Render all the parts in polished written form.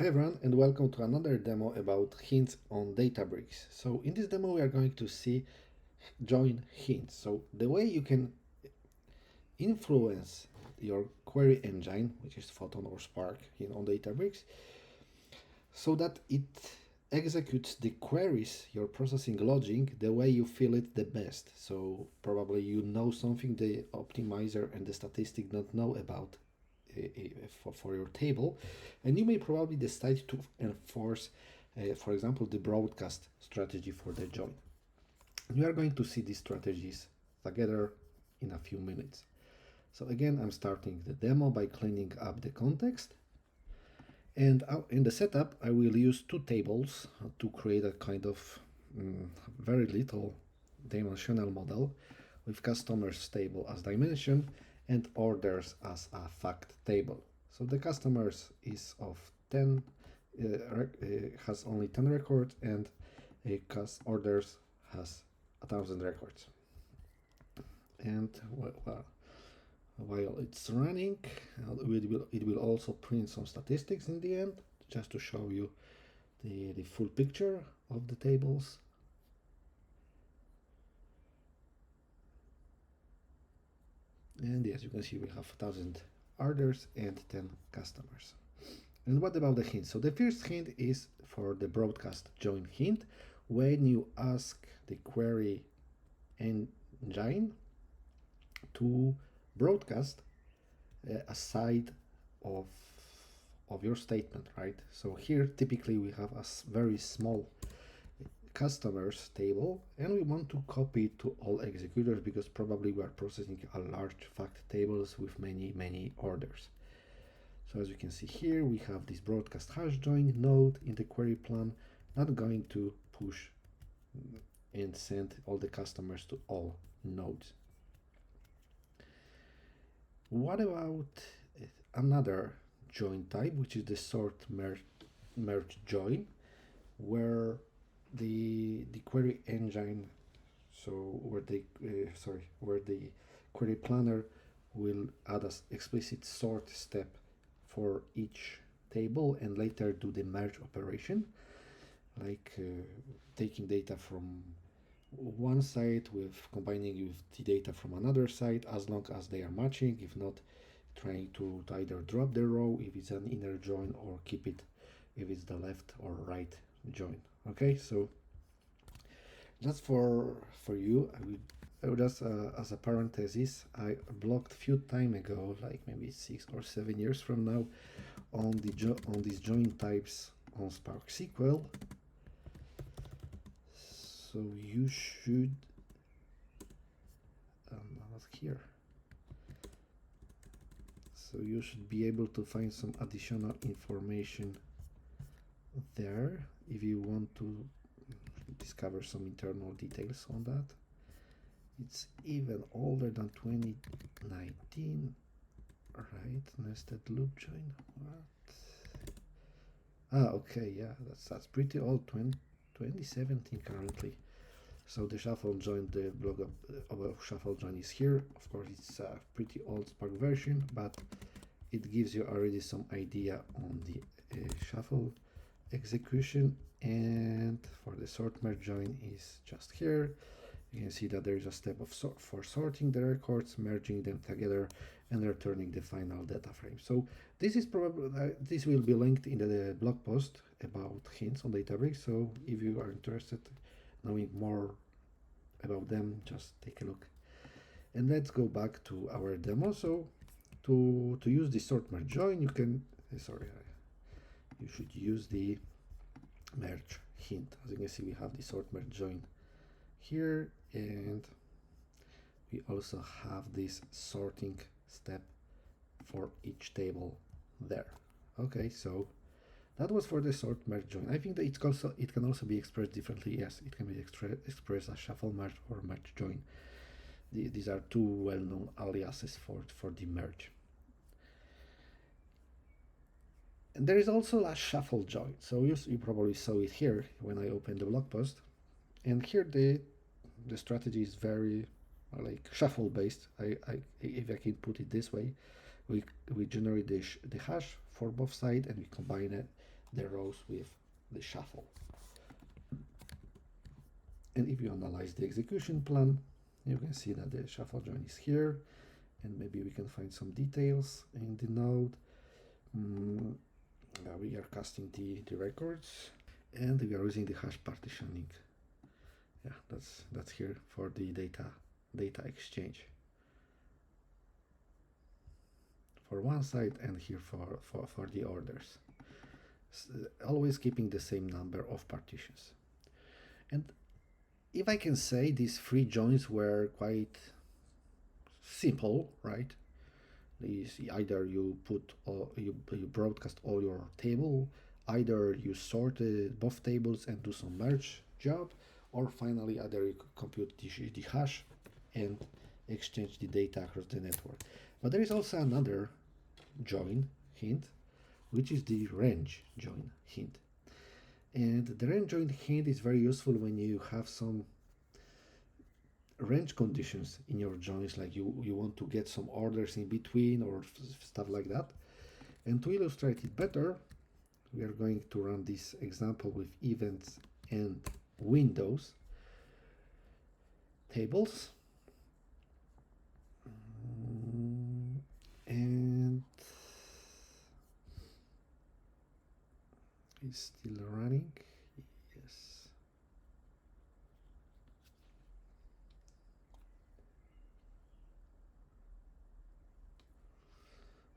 Hi everyone, and welcome to another demo about hints on Databricks. So in this demo we are going to see join hints. So the way you can influence your query engine, which is Photon or Spark on Databricks, so that it executes the queries you're processing logic the way you feel it the best. So probably you know something the optimizer and the statistic don't know about for your table, and you may probably decide to enforce, for example, the broadcast strategy for the join. We are going to see these strategies together in a few minutes. So again, I'm starting the demo by cleaning up the context. And in the setup, I will use two tables to create a kind of very little dimensional model with customers table as dimension and orders as a fact table. So the customers is of 10, has only 10 records, and orders has 1,000 records. And while it's running, it will also print some statistics in the end, just to show you the full picture of the tables. And as you can see, we have 1,000 orders and 10 customers. And what about the hint? So the first hint is for the broadcast join hint. When you ask the query engine to broadcast a side of your statement, right? So here typically we have a very small customers table, and we want to copy it to all executors because probably we are processing a large fact tables with many orders. So as you can see here, we have this broadcast hash join node in the query plan, not going to push and send all the customers to all nodes. What about another join type, which is the sort merge join, where the query engine, so where the query planner will add an explicit sort step for each table and later do the merge operation, like taking data from one site with combining with the data from another site, as long as they are matching. If not, trying to either drop the row if it's an inner join or keep it if it's the left or right join. Okay, so just for you, I would just as a parenthesis, I blocked a few time ago, like maybe 6 or 7 years from now, on these join types on Spark SQL. So you should not here. So you should be able to find some additional information there if you want to discover some internal details on that. It's even older than 2019, right? Nested loop join. What? Okay, yeah, that's pretty old. 2017 currently. So the shuffle join, the blog of shuffle join is here. Of course, it's a pretty old Spark version, but it gives you already some idea on the shuffle execution. And for the sort merge join is just here. You can see that there is a step of for sorting the records, merging them together, and returning the final data frame. So this is probably this will be linked in the blog post about hints on Databricks. So if you are interested knowing more about them, just take a look. And let's go back to our demo. So to use the sort merge join, you can you should use the merge hint. As you can see, we have the sort merge join here, and we also have this sorting step for each table there. Okay, so that was for the sort merge join. I think that it can also be expressed differently. Yes, it can be expressed as shuffle merge or merge join. These are two well-known aliases for the merge. And there is also a shuffle join. So you probably saw it here when I opened the blog post. And here the strategy is very like shuffle based. If I can put it this way, we generate the hash for both sides and we combine it the rows with the shuffle. And if you analyze the execution plan, you can see that the shuffle join is here, and maybe we can find some details in the node. We are casting the records, and we are using the hash partitioning. Yeah, that's here for the data exchange for one side, and here for the orders. Always keeping the same number of partitions. And if I can say, these three joins were quite simple, right? Is either you put you broadcast all your table, either you sort both tables and do some merge job, or finally either you compute the hash and exchange the data across the network. But there is also another join hint, which is the range join hint. And the range join hint is very useful when you have some range conditions in your joins, like you want to get some orders in between or stuff like that. And to illustrate it better, we are going to run this example with events and windows tables. And it's still running. Yes.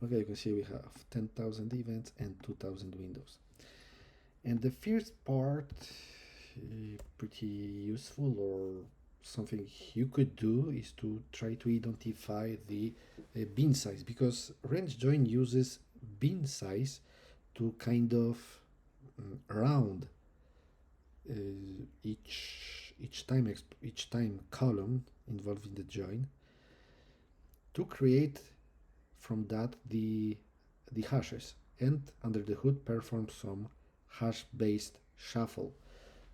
Okay, you can see we have 10,000 events and 2,000 windows. And the first part, pretty useful, or something you could do, is to try to identify the bin size, because range join uses bin size to kind of round each time column involved in the join, to create from that the hashes, and under the hood perform some hash based shuffle,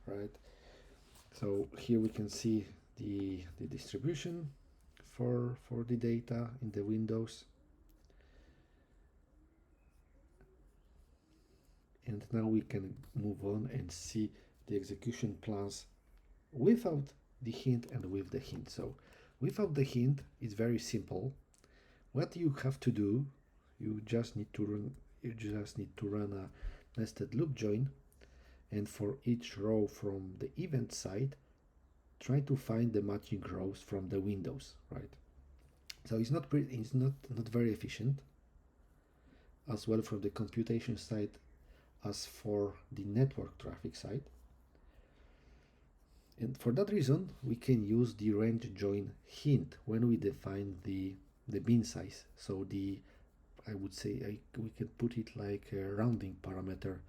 right? So here we can see the distribution for the data in the windows. And now we can move on and see the execution plans without the hint and with the hint. So without the hint, it's very simple. What you have to do, you just need to run a nested loop join, and for each row from the event side, try to find the matching rows from the windows, right? So it's not very efficient, as well from the computation side as for the network traffic side. And for that reason, we can use the range join hint when we define the bin size. So I would say we can put it like a rounding parameter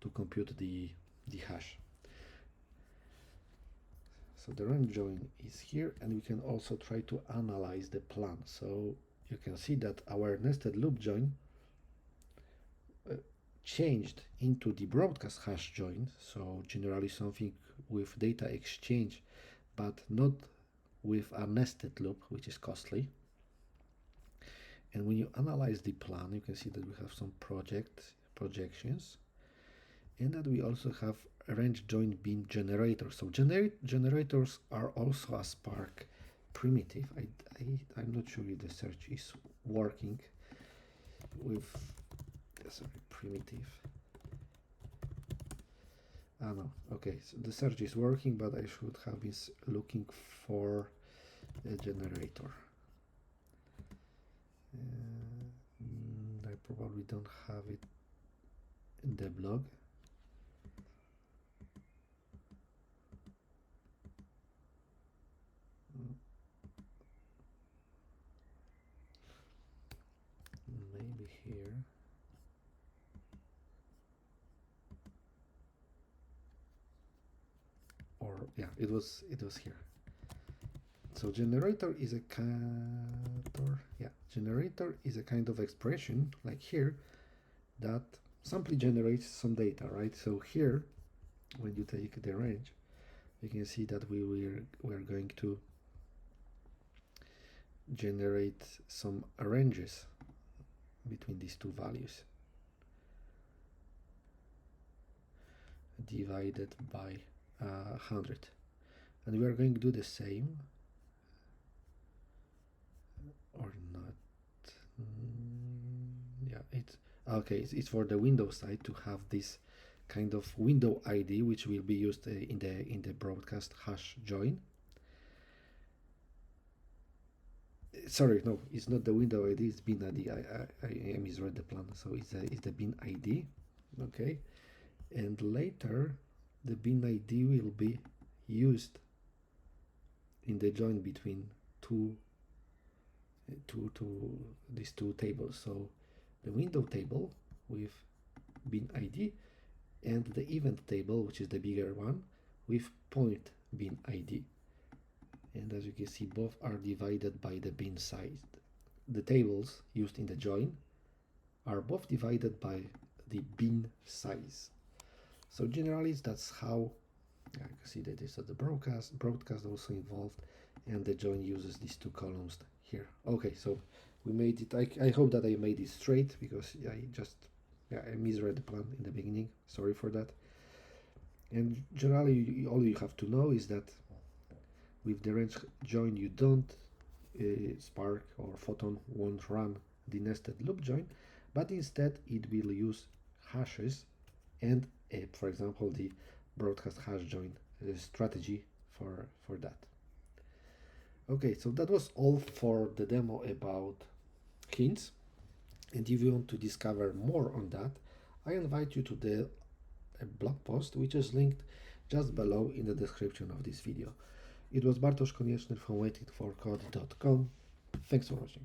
to compute the hash. So the range join is here, and we can also try to analyze the plan. So you can see that our nested loop join changed into the broadcast hash join, so generally something with data exchange, but not with a nested loop, which is costly. And when you analyze the plan, you can see that we have some projections, and that we also have a range join bin generator. So generators are also a Spark primitive. I'm not sure if the search is working with primitive. No, okay, so the search is working, but I should have been looking for a generator. I probably don't have it in the blog. Maybe here. Or yeah, it was here. So generator is a kind of expression, like here, that simply generates some data, right? So here, when you take the range, you can see that we're going to generate some ranges between these two values. divided by 100, and we are going to do the same, or not. Yeah, it's okay. It's for the Windows side to have this kind of window ID, which will be used in the broadcast hash join. Sorry, no, it's not the window ID, it's bin ID. I misread the plan, so it's the bin ID. Okay, and later the bin ID will be used in the join between these two tables. So the window table with bin ID and the event table, which is the bigger one, with point bin ID. And as you can see, both are divided by the bin size. The tables used in the join are both divided by the bin size. So generally, that's how I can see that this is the broadcast also involved, and the join uses these two columns here. Okay, so we made it. I hope that I made it straight, because I misread the plan in the beginning. Sorry for that. And generally, all you have to know is that with the range join, you don't Spark or Photon won't run the nested loop join, but instead it will use hashes and for example the broadcast hash join strategy for that. Okay, so that was all for the demo about hints, and if you want to discover more on that, I invite you to the blog post, which is linked just below in the description of this video. It was Bartosz Konieczny from waitingforcode.com. Thanks for watching.